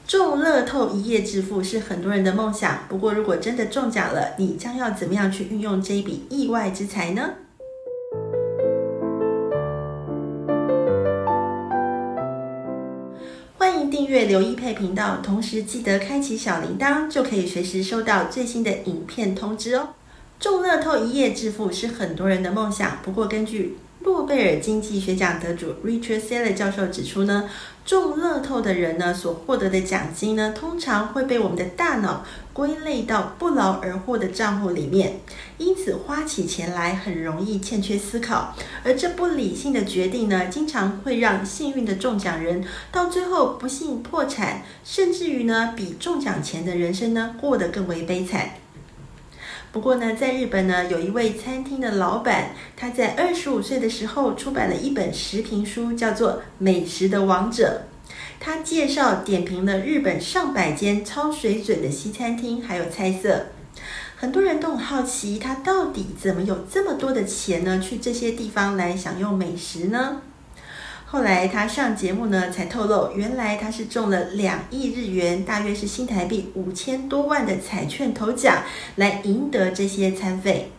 中乐透一夜致富是很多人的梦想，不过如果真的中奖了，你将要怎么样去运用这一笔意外之财呢？欢迎订阅刘一佩频道，同时记得开启小铃铛，就可以随时收到最新的影片通知哦。中乐透一夜致富是很多人的梦想，不过根据诺贝尔经济学奖得主 Richard Thaler 教授指出呢，中乐透的人呢所获得的奖金呢，通常会被我们的大脑归类到不劳而获的账户里面，因此花起钱来很容易欠缺思考，而这不理性的决定呢，经常会让幸运的中奖人到最后不幸破产，甚至于呢，比中奖前的人生呢过得更为悲惨。不过呢，在日本呢，有一位餐厅的老板，他在25岁的时候出版了一本食评书，叫做《美食的王者》。他介绍点评了日本上百间超水准的西餐厅还有菜色。很多人都很好奇，他到底怎么有这么多的钱呢，去这些地方来享用美食呢？后来他上节目呢，才透露，原来他是中了2亿日元，大约是新台币5000多万的彩券头奖，来赢得这些餐费。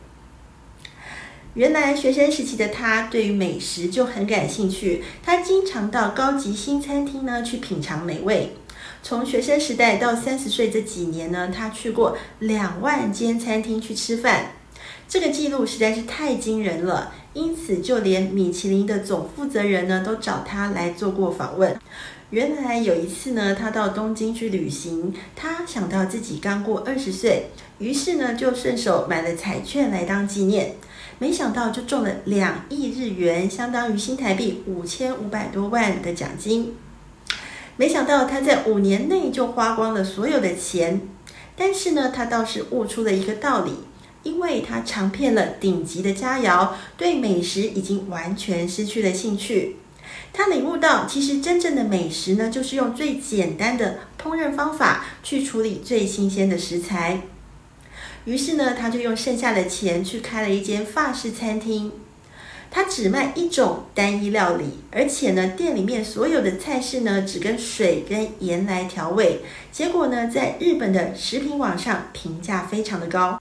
原来学生时期的他对于美食就很感兴趣，他经常到高级新餐厅呢去品尝美味。从学生时代到30岁这几年呢，他去过2万间餐厅去吃饭。这个记录实在是太惊人了，因此就连米其林的总负责人呢都找他来做过访问。原来有一次呢，他到东京去旅行，他想到自己刚过20岁，于是呢就顺手买了彩券来当纪念，没想到就中了2亿日元，相当于新台币5500多万的奖金。没想到他在5年内就花光了所有的钱，但是呢，他倒是悟出了一个道理。因为他尝遍了顶级的佳肴，对美食已经完全失去了兴趣。他领悟到，其实真正的美食呢，就是用最简单的烹饪方法去处理最新鲜的食材。于是呢，他就用剩下的钱去开了一间法式餐厅。他只卖一种单一料理，而且呢，店里面所有的菜式呢，只跟水跟盐来调味。结果呢，在日本的食品网上评价非常的高。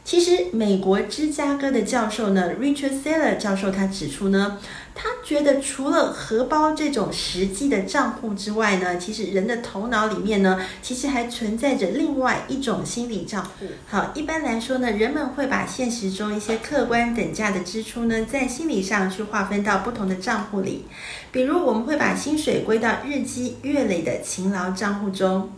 其实美国芝加哥的教授呢 Richard Thaler 教授他指出呢，他觉得除了荷包这种实际的账户之外呢，其实人的头脑里面呢，其实还存在着另外一种心理账户。好，一般来说呢，人们会把现实中一些客观等价的支出呢，在心理上去划分到不同的账户里。比如我们会把薪水归到日积月累的勤劳账户中，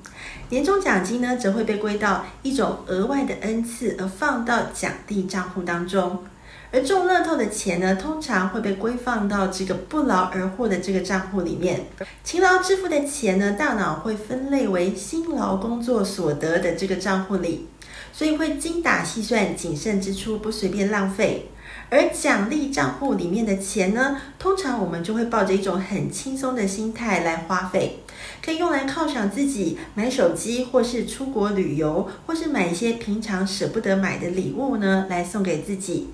年终奖金呢，则会被归到一种额外的恩赐，而放到奖励账户当中。而中乐透的钱呢，通常会被归放到这个不劳而获的这个账户里面。勤劳支付的钱呢，大脑会分类为辛劳工作所得的这个账户里，所以会精打细算，谨慎支出，不随便浪费。而奖励账户里面的钱呢，通常我们就会抱着一种很轻松的心态来花费，可以用来犒赏自己，买手机，或是出国旅游，或是买一些平常舍不得买的礼物呢，来送给自己。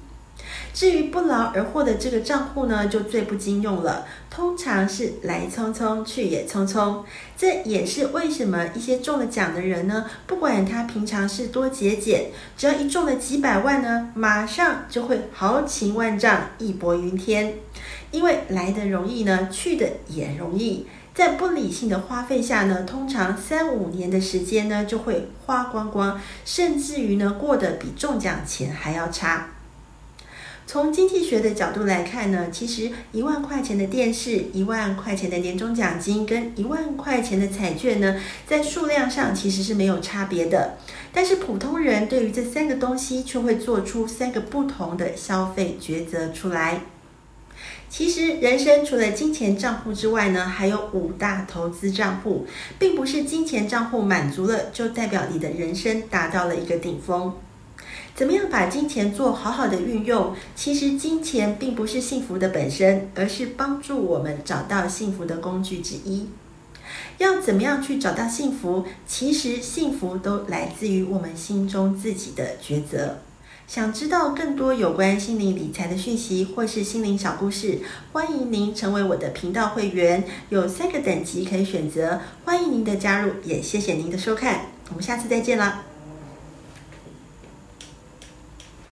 至于不劳而获的这个账户呢，就最不经用了，通常是来匆匆去也匆匆。这也是为什么一些中了奖的人呢，不管他平常是多节俭，只要一中了几百万呢，马上就会豪情万丈，义薄云天。因为来得容易呢，去的也容易。在不理性的花费下呢，通常3-5年的时间呢，就会花光光，甚至于呢，过得比中奖前还要差。从经济学的角度来看呢，其实1万块钱的电视、1万块钱的年终奖金跟1万块钱的彩券呢，在数量上其实是没有差别的。但是普通人对于这3个东西却会做出3个不同的消费抉择出来。其实人生除了金钱账户之外呢，还有5大投资账户，并不是金钱账户满足了就代表你的人生达到了一个顶峰。怎么样把金钱做好好的运用？其实金钱并不是幸福的本身，而是帮助我们找到幸福的工具之一。要怎么样去找到幸福？其实幸福都来自于我们心中自己的抉择。想知道更多有关心灵理财的讯息或是心灵小故事，欢迎您成为我的频道会员，有3个等级可以选择，欢迎您的加入，也谢谢您的收看，我们下次再见啦。